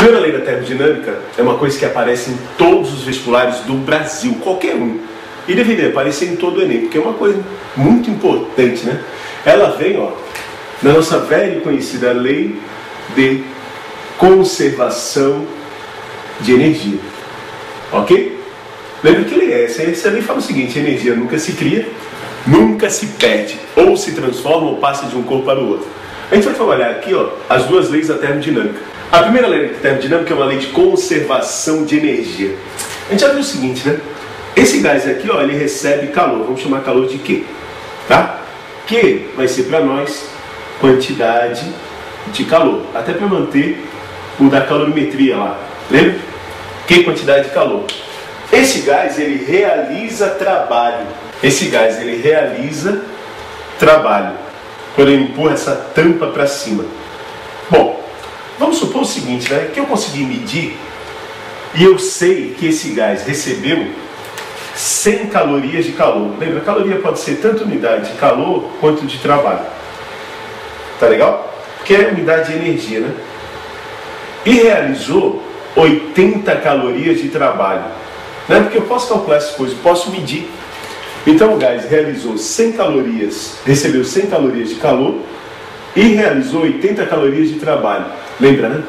Primeira lei da termodinâmica é uma coisa que aparece em todos os vestibulares do Brasil, qualquer um. E deveria aparecer em todo o Enem, porque é uma coisa muito importante, né? Ela vem, ó, na nossa velha e conhecida lei de conservação de energia. Ok? Lembra que lei é essa? Essa lei fala o seguinte: a energia nunca se cria, nunca se perde, ou se transforma ou passa de um corpo para o outro. A gente vai trabalhar aqui, ó, as duas leis da termodinâmica. A primeira lei da termodinâmica é uma lei de conservação de energia. A gente já viu o seguinte, né? Esse gás aqui, ó, ele recebe calor. Vamos chamar calor de Q, tá? Q vai ser para nós quantidade de calor, até para manter o da calorimetria lá. Lembra? Q, quantidade de calor. Esse gás, ele realiza trabalho. Esse gás, ele realiza trabalho quando ele empurra essa tampa para cima. Bom, vamos supor o seguinte, né? Que eu consegui medir e eu sei que esse gás recebeu 100 calorias de calor. Lembra, caloria pode ser tanto unidade de calor quanto de trabalho. Tá legal? Porque é unidade de energia, né? E realizou 80 calorias de trabalho. Né? Porque eu posso calcular essas coisas, posso medir. Então o gás realizou 100 calorias, recebeu 100 calorias de calor e realizou 80 calorias de trabalho. Lembra, né?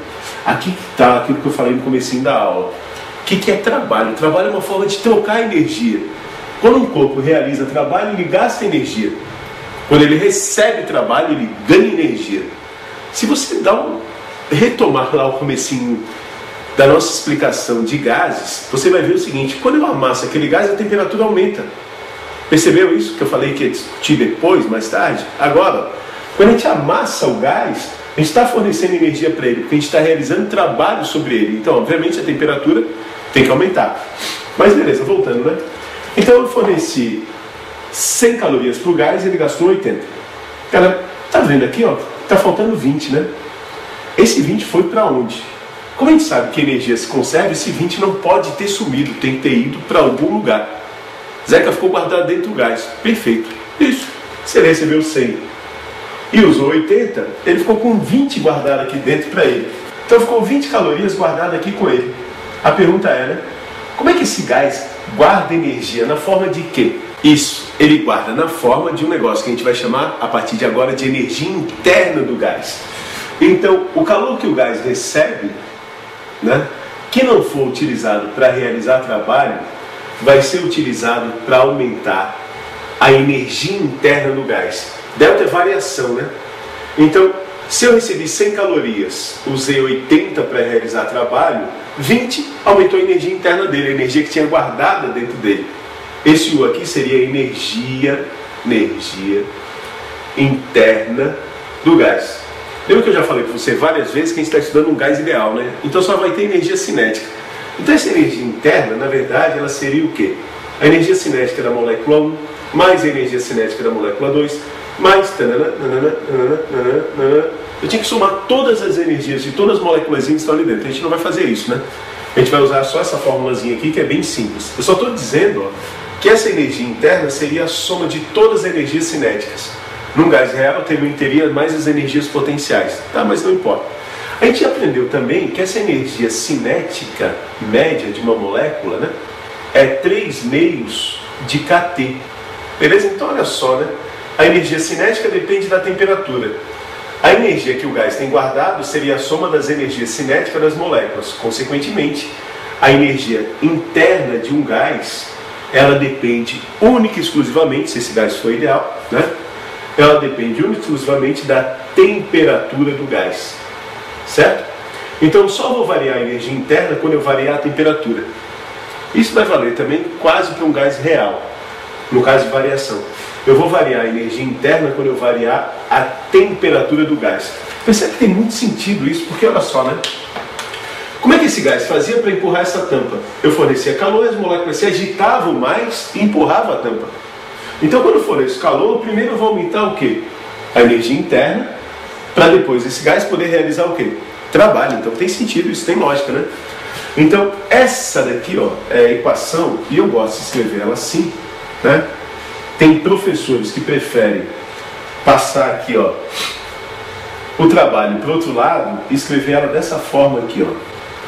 Aqui está aquilo que eu falei no comecinho da aula. O que é trabalho? Trabalho é uma forma de trocar energia. Quando um corpo realiza trabalho, ele gasta energia. Quando ele recebe trabalho, ele ganha energia. Se você retomar lá o comecinho da nossa explicação de gases, você vai ver o seguinte: quando eu amasso aquele gás, a temperatura aumenta. Percebeu isso que eu falei que ia discutir depois, mais tarde? Agora, quando a gente amassa o gás, a gente está fornecendo energia para ele, porque a gente está realizando trabalho sobre ele. Então, obviamente, a temperatura tem que aumentar. Mas beleza, voltando, né? Então eu forneci 100 calorias para o gás e ele gastou 80. Cara, tá vendo aqui, ó? Tá faltando 20, né? Esse 20 foi para onde? Como a gente sabe que a energia se conserva, esse 20 não pode ter sumido, tem que ter ido para algum lugar. Zeca ficou guardado dentro do gás. Perfeito. Isso. Se ele recebeu 100 e usou 80, ele ficou com 20 guardado aqui dentro para ele. Então ficou 20 calorias guardado aqui com ele. A pergunta é, né? Como é que esse gás guarda energia? Na forma de quê? Isso. Ele guarda na forma de um negócio que a gente vai chamar, a partir de agora, de energia interna do gás. Então, o calor que o gás recebe, né, que não for utilizado para realizar trabalho, vai ser utilizado para aumentar a energia interna do gás. Delta é variação, né? Então, se eu recebi 100 calorias, usei 80 para realizar trabalho, 20 aumentou a energia interna dele, a energia que tinha guardada dentro dele. Esse U aqui seria energia interna do gás. Lembra que eu já falei para você várias vezes que a gente está estudando um gás ideal, né? Então só vai ter energia cinética. Então essa energia interna, na verdade, ela seria o quê? A energia cinética da molécula 1, mais a energia cinética da molécula 2, mais... Eu tinha que somar todas as energias de todas as moléculas que estão ali dentro. A gente não vai fazer isso, né? A gente vai usar só essa formulazinha aqui, que é bem simples. Eu só estou dizendo, ó, que essa energia interna seria a soma de todas as energias cinéticas. Num gás real, teria mais as energias potenciais, tá? Mas não importa. A gente aprendeu também que essa energia cinética média de uma molécula, né, é 3 meios de kT. Beleza? Então olha só, né? A energia cinética depende da temperatura. A energia que o gás tem guardado seria a soma das energias cinéticas das moléculas. Consequentemente, a energia interna de um gás, ela depende única e exclusivamente, se esse gás for ideal, né? Ela depende única e exclusivamente da temperatura do gás. Certo? Então só vou variar a energia interna quando eu variar a temperatura. Isso vai valer também quase para um gás real, no caso de variação. Eu vou variar a energia interna quando eu variar a temperatura do gás. Percebe que tem muito sentido isso, porque olha só, né? Como é que esse gás fazia para empurrar essa tampa? Eu fornecia calor e as moléculas se agitavam mais e empurravam a tampa. Então quando eu forneço calor, primeiro eu vou aumentar o quê? A energia interna, para depois esse gás poder realizar o quê? Trabalho. Então tem sentido, isso tem lógica, né? Então essa daqui, ó, é a equação, e eu gosto de escrever ela assim, né? Tem professores que preferem passar aqui, ó, o trabalho para o outro lado e escrever ela dessa forma aqui, ó.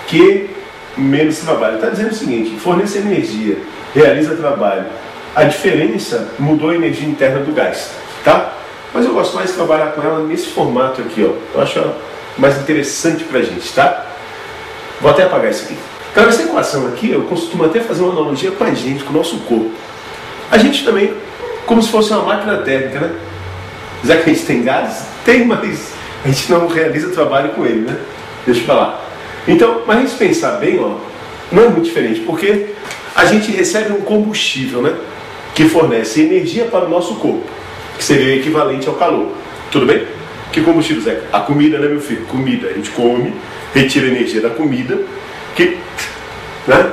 que menos trabalho. Está dizendo o seguinte: fornece energia, realiza trabalho. A diferença mudou a energia interna do gás, tá? Mas eu gosto mais de trabalhar com ela nesse formato aqui, ó. Eu acho ela mais interessante pra gente, tá? Vou até apagar isso aqui. Então, essa equação aqui, eu costumo até fazer uma analogia com a gente, com o nosso corpo. A gente também, como se fosse uma máquina térmica, né? Já que a gente tem gás, tem, mas a gente não realiza trabalho com ele, né? Deixa eu falar. Então, mas a gente pensar bem, ó, não é muito diferente, porque a gente recebe um combustível, né? Que fornece energia para o nosso corpo, que seria equivalente ao calor. Tudo bem? Que combustível, Zé? A comida, né, meu filho? Comida. A gente come, retira a energia da comida, né?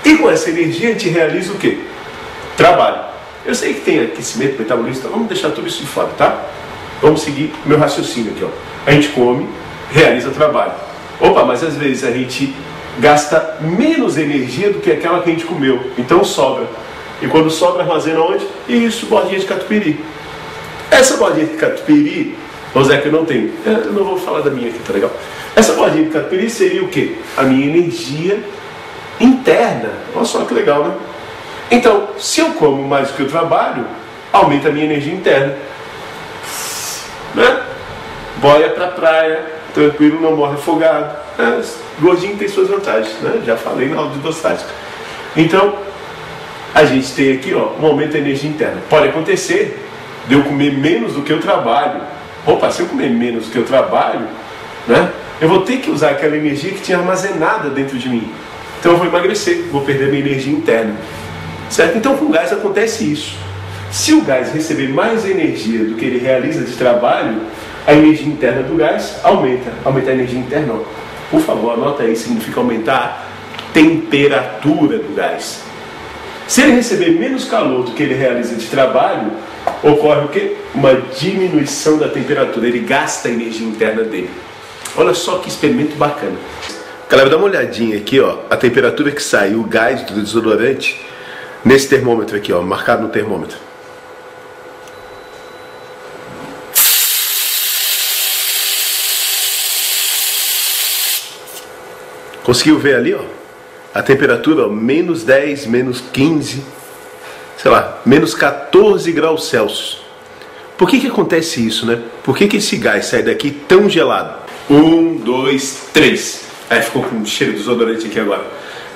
E com essa energia a gente realiza o quê? Trabalho. Eu sei que tem aquecimento, metabolismo, vamos deixar tudo isso de fora, tá? Vamos seguir meu raciocínio aqui, ó. A gente come, realiza trabalho. Opa, mas às vezes a gente gasta menos energia do que aquela que a gente comeu, então sobra. E quando sobra, armazena onde? Isso, bordinha de catupiry. Essa bordinha de catupiry, ô Zé, que eu não tenho, eu não vou falar da minha aqui, tá legal? Essa bordinha de catupiry seria o quê? A minha energia interna. Olha só que legal, né? Então, se eu como mais do que eu trabalho, aumenta a minha energia interna, né? Boia pra praia, tranquilo, não morre afogado. Gordinho tem suas vantagens, né? Já falei na aula de dostática. Então, a gente tem aqui, ó, um aumento da energia interna. Pode acontecer de eu comer menos do que eu trabalho. Opa, se eu comer menos do que eu trabalho, né? Eu vou ter que usar aquela energia que tinha armazenada dentro de mim. Então eu vou emagrecer, vou perder minha energia interna. Certo? Então com o gás acontece isso. Se o gás receber mais energia do que ele realiza de trabalho, a energia interna do gás aumenta. Aumentar a energia interna, ó. Por favor, anota aí, significa aumentar a temperatura do gás. Se ele receber menos calor do que ele realiza de trabalho, ocorre o quê? Uma diminuição da temperatura. Ele gasta a energia interna dele. Olha só que experimento bacana. Galera, dá uma olhadinha aqui, ó, a temperatura que sai o gás do desodorante nesse termômetro aqui, ó, marcado no termômetro. Conseguiu ver ali, ó? A temperatura, ó, menos 10, menos 15, sei lá, menos 14 graus Celsius. Por que acontece isso, né? Por que esse gás sai daqui tão gelado? 1, 2, 3. Aí ficou com um cheiro de desodorante aqui agora.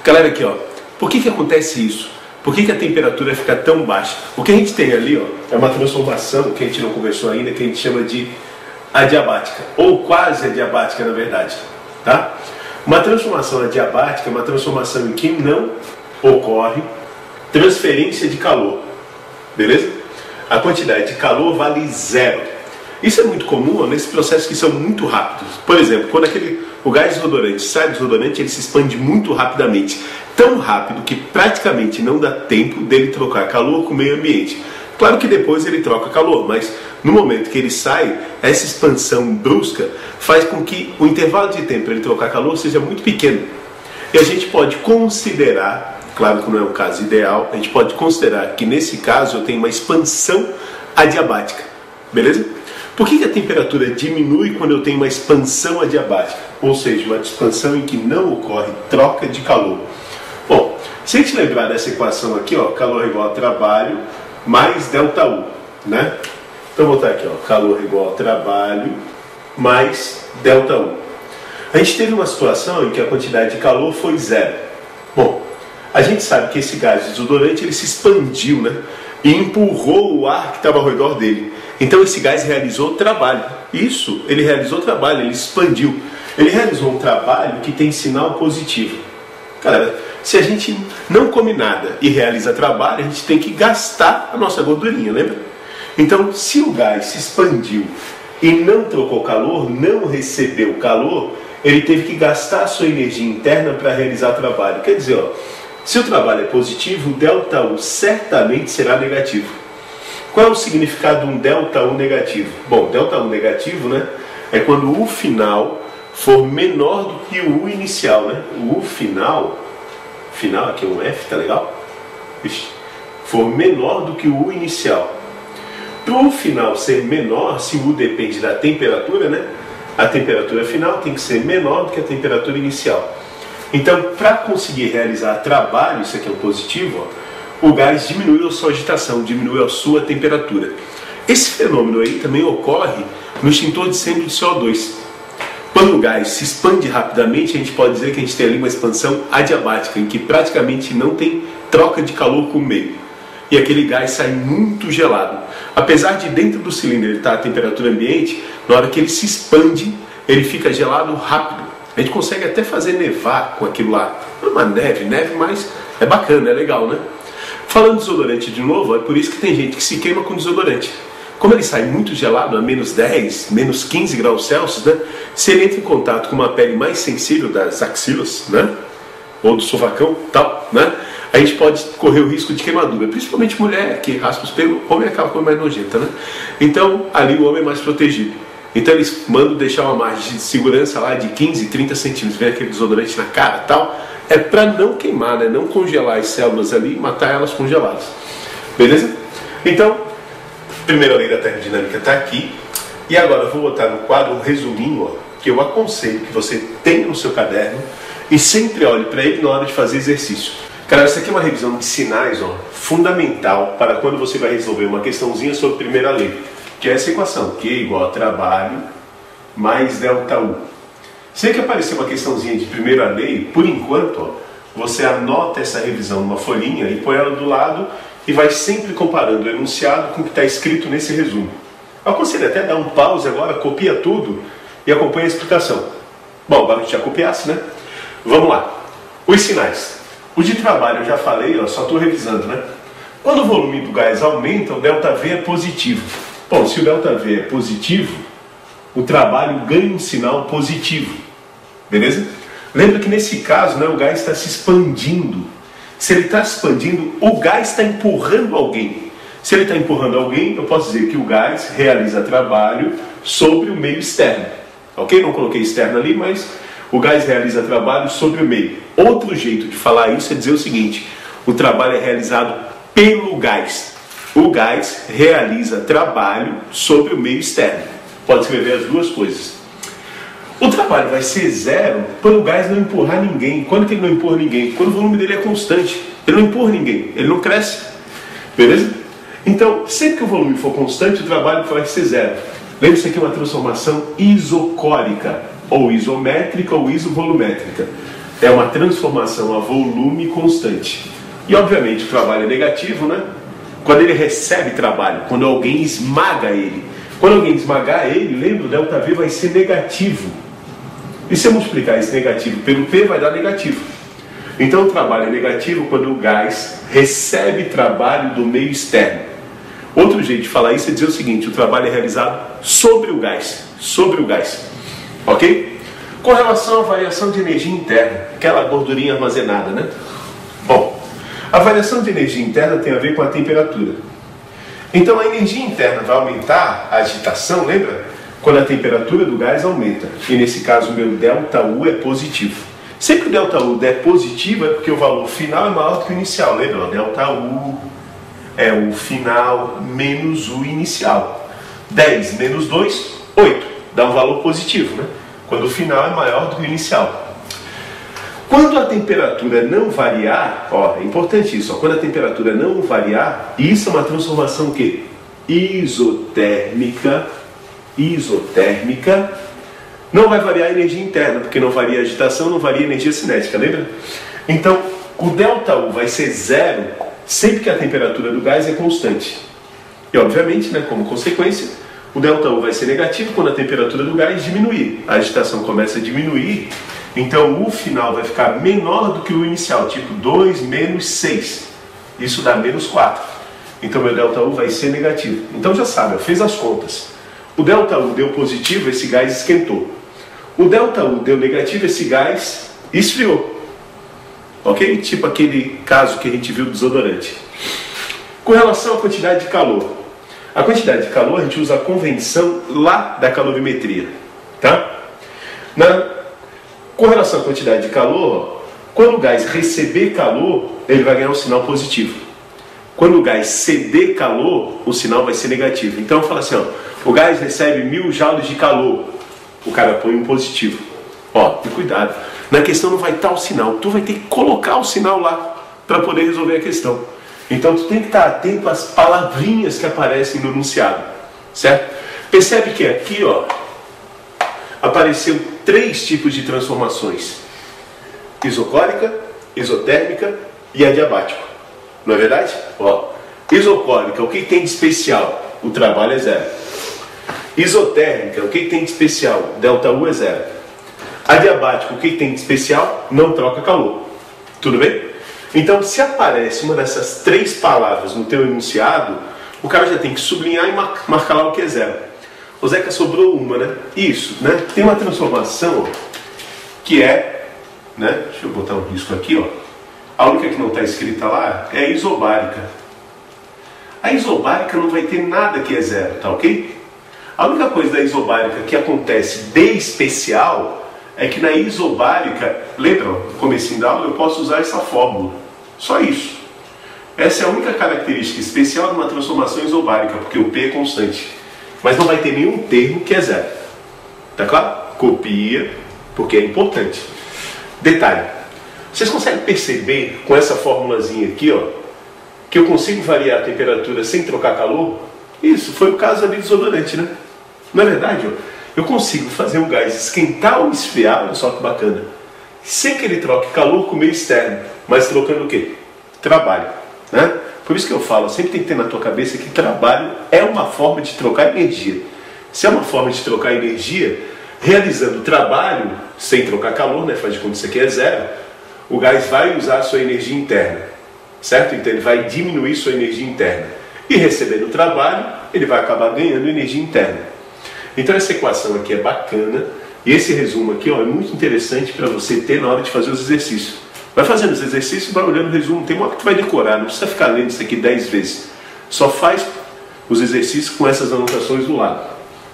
Galera, aqui, ó, por que acontece isso? Por que a temperatura fica tão baixa? O que a gente tem ali, ó, é uma transformação que a gente não conversou ainda, que a gente chama de adiabática, ou quase adiabática, na verdade, tá? Uma transformação adiabática é uma transformação em que não ocorre transferência de calor, beleza? A quantidade de calor vale zero. Isso é muito comum, ó, nesses processos que são muito rápidos. Por exemplo, quando o gás desodorante sai do desodorante, ele se expande muito rapidamente. Tão rápido que praticamente não dá tempo dele trocar calor com o meio ambiente. Claro que depois ele troca calor, mas no momento que ele sai, essa expansão brusca faz com que o intervalo de tempo para ele trocar calor seja muito pequeno. E a gente pode considerar, claro que não é um caso ideal, a gente pode considerar que nesse caso eu tenho uma expansão adiabática, beleza? Por que a temperatura diminui quando eu tenho uma expansão adiabática? Ou seja, uma expansão em que não ocorre troca de calor. Bom, se a gente lembrar dessa equação aqui, ó, calor igual a trabalho mais ΔU, né? Então vou botar aqui, ó, calor igual a trabalho mais ΔU. A gente teve uma situação em que a quantidade de calor foi zero. Bom, a gente sabe que esse gás desodorante ele se expandiu, né? E empurrou o ar que estava ao redor dele. Então esse gás realizou trabalho. Isso, ele realizou trabalho, ele expandiu. Ele realizou um trabalho que tem sinal positivo. Galera, se a gente não come nada e realiza trabalho, a gente tem que gastar a nossa gordurinha, lembra? Então, se o gás se expandiu e não trocou calor, não recebeu calor, ele teve que gastar a sua energia interna para realizar trabalho. Quer dizer, ó, se o trabalho é positivo, o ΔU certamente será negativo. Qual é o significado de um ΔU negativo? Bom, ΔU negativo, né, é quando o U final for menor do que o U inicial, né? O U final aqui é um F, tá legal? For menor do que o U inicial. Para o final ser menor, se o U depende da temperatura, né? A temperatura final tem que ser menor do que a temperatura inicial. Então, para conseguir realizar trabalho, isso aqui é um positivo, ó, o gás diminui a sua agitação, diminui a sua temperatura. Esse fenômeno aí também ocorre no extintor de incêndio de CO2. Quando o gás se expande rapidamente, a gente pode dizer que a gente tem ali uma expansão adiabática, em que praticamente não tem troca de calor com o meio. E aquele gás sai muito gelado. Apesar de dentro do cilindro ele estar a temperatura ambiente, na hora que ele se expande, ele fica gelado rápido. A gente consegue até fazer nevar com aquilo lá. Não é uma neve, mas é bacana, é legal, né? Falando de desodorante de novo, é por isso que tem gente que se queima com desodorante. Como ele sai muito gelado, a menos 10, menos 15 graus Celsius, né? Se ele entra em contato com uma pele mais sensível das axilas, né? Ou do sovacão, tal, né? A gente pode correr o risco de queimadura, principalmente mulher que raspa os pelos, homem é aquela coisa mais nojenta, né? Então, ali o homem é mais protegido. Então eles mandam deixar uma margem de segurança lá de 15, 30 centímetros, vem aquele desodorante na cara e tal, é para não queimar, né? Não congelar as células ali e matar elas congeladas. Beleza? Então, primeira lei da termodinâmica está aqui. E agora eu vou botar no quadro um resuminho, ó, que eu aconselho que você tenha no seu caderno e sempre olhe para ele na hora de fazer exercício. Cara, essa aqui é uma revisão de sinais, ó, fundamental para quando você vai resolver uma questãozinha sobre a primeira lei, que é essa equação, Q igual a trabalho mais ΔU. Se que aparecer uma questãozinha de primeira lei, por enquanto, ó, você anota essa revisão numa folhinha e põe ela do lado e vai sempre comparando o enunciado com o que está escrito nesse resumo. Eu aconselho até dar um pause agora, copia tudo e acompanha a explicação. Bom, agora que já copiasse, né? Vamos lá. Os sinais. O de trabalho eu já falei, ó, só estou revisando, né? Quando o volume do gás aumenta, o ΔV é positivo. Bom, se o ΔV é positivo, o trabalho ganha um sinal positivo. Beleza? Lembra que nesse caso, né, o gás está se expandindo. Se ele está se expandindo, o gás está empurrando alguém. Se ele está empurrando alguém, eu posso dizer que o gás realiza trabalho sobre o meio externo. Ok? Não coloquei externo ali, mas o gás realiza trabalho sobre o meio. Outro jeito de falar isso é dizer o seguinte: o trabalho é realizado pelo gás. O gás realiza trabalho sobre o meio externo. Pode escrever as duas coisas. O trabalho vai ser zero quando o gás não empurrar ninguém. Quando que ele não empurra ninguém? Quando o volume dele é constante. Ele não empurra ninguém, ele não cresce. Beleza? Então, sempre que o volume for constante, o trabalho vai ser zero. Lembre-se que é uma transformação isocórica, ou isométrica, ou isovolumétrica. É uma transformação a volume constante. E, obviamente, o trabalho é negativo, né? Quando ele recebe trabalho, quando alguém esmaga ele. Quando alguém esmagar ele, lembra, o ΔV vai ser negativo. E se eu multiplicar esse negativo pelo P, vai dar negativo. Então o trabalho é negativo quando o gás recebe trabalho do meio externo. Outro jeito de falar isso é dizer o seguinte: o trabalho é realizado sobre o gás. Sobre o gás. Ok? Com relação à variação de energia interna, aquela gordurinha armazenada, né? Bom, a variação de energia interna tem a ver com a temperatura. Então a energia interna vai aumentar a agitação, lembra? Quando a temperatura do gás aumenta. E nesse caso o meu ΔU é positivo. Sempre que o ΔU der positivo é porque o valor final é maior do que o inicial. Lembra? O ΔU é o final menos o inicial. 10 menos 2, 8. Dá um valor positivo, né? Quando o final é maior do que o inicial. Quando a temperatura não variar, ó, é importante isso, ó, quando a temperatura não variar, isso é uma transformação que isotérmica, não vai variar a energia interna, porque não varia a agitação, não varia a energia cinética, lembra? Então, o ΔU vai ser zero sempre que a temperatura do gás é constante. E, obviamente, né, como consequência, o ΔU vai ser negativo quando a temperatura do gás diminuir. A agitação começa a diminuir, então o final vai ficar menor do que o inicial, tipo 2 menos 6. Isso dá menos 4. Então meu ΔU vai ser negativo. Então já sabe, eu fiz as contas. O ΔU deu positivo, esse gás esquentou. O ΔU deu negativo, esse gás esfriou. Ok? Tipo aquele caso que a gente viu do desodorante. Com relação à quantidade de calor. A quantidade de calor a gente usa a convenção lá da calorimetria. Tá? Com relação à quantidade de calor, quando o gás receber calor, ele vai ganhar um sinal positivo. Quando o gás ceder calor, o sinal vai ser negativo. Então fala assim, ó, o gás recebe 1000 joules de calor, o cara põe um positivo. Ó, tem cuidado. Na questão não vai estar o sinal. Tu vai ter que colocar o sinal lá para poder resolver a questão. Então tu tem que estar atento às palavrinhas que aparecem no enunciado, certo? Percebe que aqui, ó, apareceu 3 tipos de transformações: isocórica, isotérmica e adiabático. Não é verdade? Ó, isocórica, o que tem de especial? O trabalho é 0. Isotérmica, o que tem de especial? ΔU é 0. Adiabático, o que tem de especial? Não troca calor. Tudo bem? Então, se aparece uma dessas 3 palavras no teu enunciado, o cara já tem que sublinhar e marcar lá o que é 0. O Zeca, sobrou uma, né? Isso, né? Tem uma transformação, ó, que é, né? Deixa eu botar um risco aqui, ó. A única que não está escrita lá é a isobárica. A isobárica não vai ter nada que é 0, tá ok? A única coisa da isobárica que acontece de especial é que na isobárica, lembra, no comecinho da aula, eu posso usar essa fórmula. Só isso. Essa é a única característica especial de uma transformação isobárica, porque o P é constante. Mas não vai ter nenhum termo que é 0. Tá claro? Copia, porque é importante. Detalhe. Vocês conseguem perceber com essa formulazinha aqui, ó, que eu consigo variar a temperatura sem trocar calor? Isso, foi o caso ali do desodorante, né? Não é verdade, ó? Eu consigo fazer o gás esquentar ou esfriar, olha só que bacana, sem que ele troque calor com o meio externo, mas trocando o quê? Trabalho, né? Por isso que eu falo, sempre tem que ter na tua cabeça que trabalho é uma forma de trocar energia. Se é uma forma de trocar energia, realizando trabalho sem trocar calor, né? Faz de conta que isso aqui é 0, o gás vai usar a sua energia interna, certo? Então ele vai diminuir sua energia interna. E recebendo trabalho, ele vai acabar ganhando energia interna. Então essa equação aqui é bacana, e esse resumo aqui, ó, é muito interessante para você ter na hora de fazer os exercícios. Vai fazendo os exercícios e vai olhando o resumo, tem uma hora que tu vai decorar, não precisa ficar lendo isso aqui 10 vezes. Só faz os exercícios com essas anotações do lado.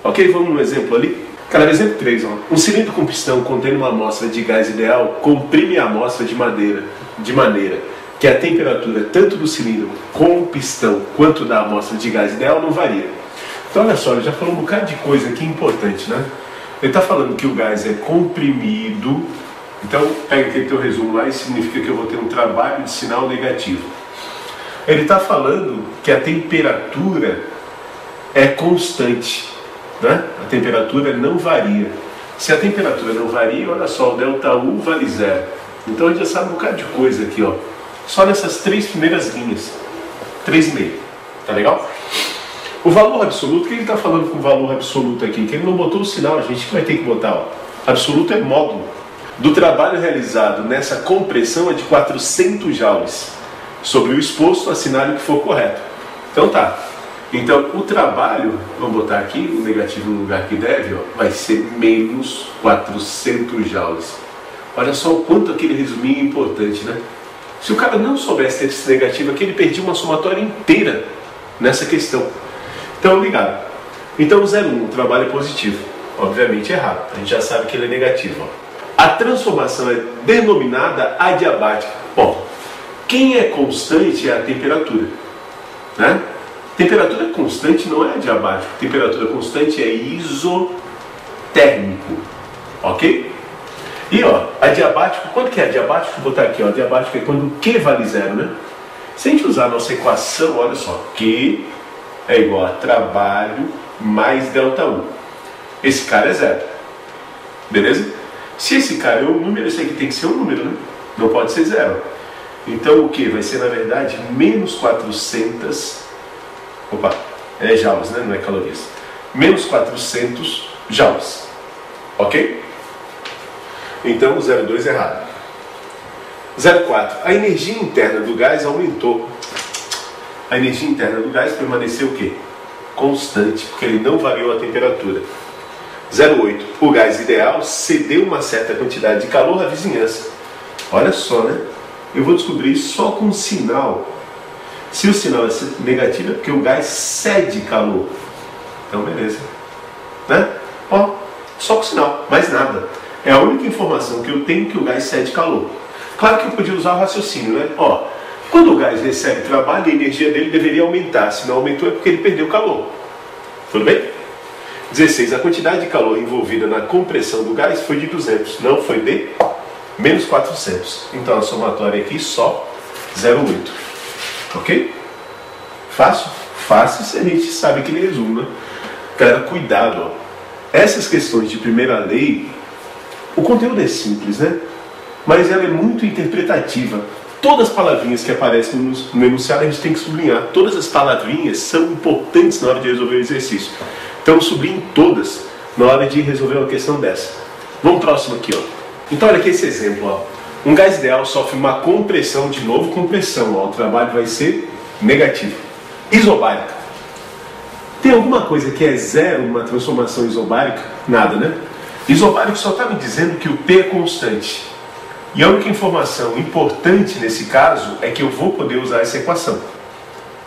Ok? Vamos no exemplo ali? Cara, exemplo 3, ó. Um cilindro com pistão contendo uma amostra de gás ideal comprime a amostra de maneira que a temperatura tanto do cilindro com o pistão quanto da amostra de gás ideal não varia. Então olha só, ele já falou um bocado de coisa aqui importante, né? Ele está falando que o gás é comprimido. Então pega aquele teu resumo lá e significa que eu vou ter um trabalho de sinal negativo. Ele está falando que a temperatura é constante, né? A temperatura não varia. Se a temperatura não varia, olha só, o ΔU vale 0. Então a gente já sabe um bocado de coisa aqui, ó. Só nessas 3 primeiras linhas. 3,5. Tá legal? O valor absoluto, o que ele está falando com o valor absoluto aqui? Que ele não botou o sinal, a gente que vai ter que botar, ó. Absoluto é módulo. Do trabalho realizado nessa compressão é de 400 joules. Sobre o exposto, assinale o que for correto. Então tá. Então o trabalho, vamos botar aqui o negativo no lugar que deve, ó, vai ser menos 400 joules. Olha só o quanto aquele resuminho é importante, né? Se o cara não soubesse ter esse negativo aqui, ele perdia uma somatória inteira nessa questão. Então, ligado. Então, o 0,1, o trabalho é positivo. Obviamente errado. A gente já sabe que ele é negativo. Ó. A transformação é denominada adiabática. Bom, quem é constante é a temperatura. Né? Temperatura constante não é adiabático. Temperatura constante é isotérmico. Ok? E ó, adiabático, quanto que é adiabático? Vou botar aqui, ó, adiabático é quando o Q vale 0, né? Se a gente usar a nossa equação, olha só, Q é igual a trabalho mais ΔU. Esse cara é 0. Beleza? Se esse cara é um número, esse aqui tem que ser um número, né? Não pode ser 0. Então o Q vai ser, na verdade, menos 400... Opa, é joules, né? Não é calorias. Menos 400 joules. Ok? Então o 0,2 é errado. 0,4. A energia interna do gás aumentou. A energia interna do gás permaneceu o quê? Constante, porque ele não variou a temperatura. 0,8. O gás ideal cedeu uma certa quantidade de calor à vizinhança. Olha só, né? Eu vou descobrir isso só com um sinal. Se o sinal é negativo é porque o gás cede calor. Então beleza. Né? Ó, só com o sinal, mais nada. É a única informação que eu tenho que o gás cede calor. Claro que eu podia usar o raciocínio, né? Ó, quando o gás recebe trabalho, a energia dele deveria aumentar. Se não aumentou é porque ele perdeu calor. Tudo bem? 16. A quantidade de calor envolvida na compressão do gás foi de 200, não foi de menos 400. Então a somatória aqui só 0,8. Ok? Fácil? Fácil se a gente sabe que ele resume, né? Galera, cuidado, ó. Essas questões de primeira lei, o conteúdo é simples, né? Mas ela é muito interpretativa. Todas as palavrinhas que aparecem no enunciado a gente tem que sublinhar. Todas as palavrinhas são importantes na hora de resolver o exercício. Então sublinhe todas na hora de resolver uma questão dessa. Vamos próximo aqui, ó. Então olha aqui esse exemplo, ó. Um gás ideal sofre uma compressão, de novo compressão, ó. O trabalho vai ser negativo. Isobárica. Tem alguma coisa que é zero numa transformação isobárica? Nada, né? Isobárico só está me dizendo que o P é constante. E a única informação importante nesse caso é que eu vou poder usar essa equação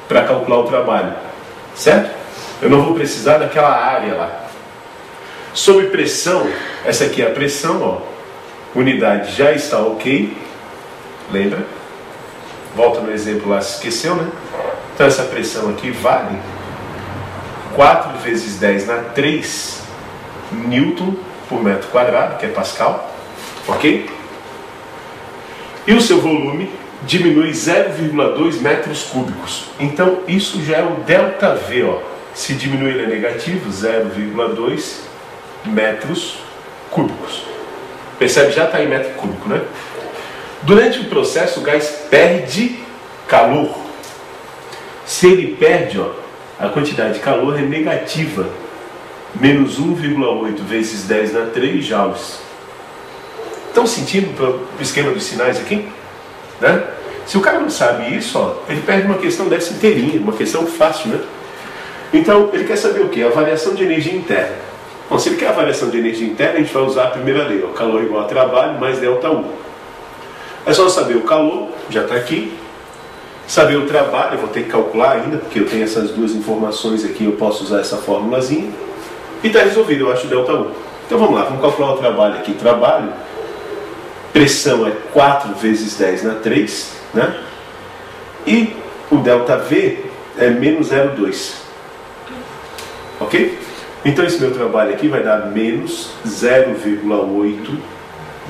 para calcular o trabalho, certo? Eu não vou precisar daquela área lá. Sob pressão, essa aqui é a pressão, ó. Unidade já está ok. Lembra? Volta no exemplo lá, se esqueceu, né? Então essa pressão aqui vale 4 vezes 10 na 3 Newton por metro quadrado, que é Pascal, ok? E o seu volume diminui 0,2 metros cúbicos. Então isso já é o ΔV, ó. Se diminuir ele é negativo, 0,2 metros cúbicos. Percebe? Já está em metro cúbico, né? Durante o processo o gás perde calor. Se ele perde, ó, a quantidade de calor é negativa. Menos 1,8 vezes 10 na 3 joules. Estão sentindo o esquema dos sinais aqui? Né? Se o cara não sabe isso, ó, ele perde uma questão dessa inteirinha, uma questão fácil, né? Então, ele quer saber o quê? A variação de energia interna. Bom, se ele quer a variação de energia interna, a gente vai usar a primeira lei, ó, calor igual a trabalho mais ΔU. É só saber o calor, já está aqui. Saber o trabalho, eu vou ter que calcular ainda, porque eu tenho essas duas informações aqui, eu posso usar essa formulazinha. E está resolvido, eu acho, o ΔU. Então vamos lá, vamos calcular o trabalho aqui. Trabalho, pressão é 4 vezes 10 na 3, né? E o ΔV é menos 0,2. Ok? Então esse meu trabalho aqui vai dar menos 0,8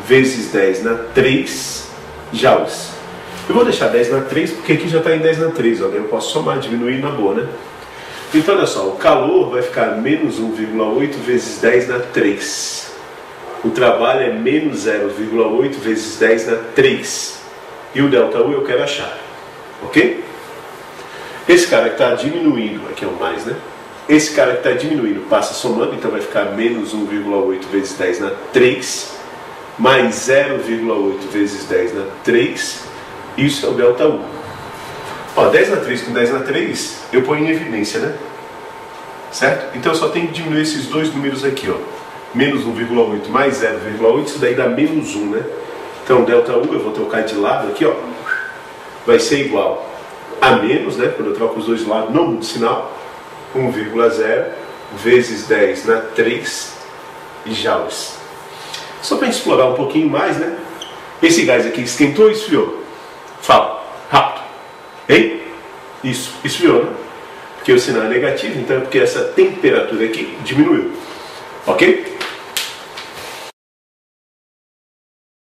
vezes 10 na 3 joules. Eu vou deixar 10 na 3 porque aqui já está em 10 na 3, ó, eu posso somar, diminuir na boa, né? Então olha só, o calor vai ficar menos 1,8 vezes 10 na 3. O trabalho é menos 0,8 vezes 10 na 3. E o ΔU eu quero achar. Ok? Esse cara que está diminuindo, aqui é o mais, né? Esse cara que está diminuindo passa somando, então vai ficar menos 1,8 vezes 10 na 3. Mais 0,8 vezes 10 na 3. Isso é o ΔU. Ó, 10 na 3 com 10 na 3, eu ponho em evidência, né? Certo? Então eu só tenho que diminuir esses dois números aqui, ó. Menos 1,8 mais 0,8, isso daí dá menos 1, né? Então ΔU eu vou trocar de lado aqui, ó. Vai ser igual a menos, né? Quando eu troco os dois lados, não muda o sinal. 1,0 vezes 10 na 3 joules. Só para a gente explorar um pouquinho mais, né? Esse gás aqui esquentou ou esfriou? Fala, rápido. Hein? Isso, esfriou, né? Porque o sinal é negativo, então é porque essa temperatura aqui diminuiu. Ok?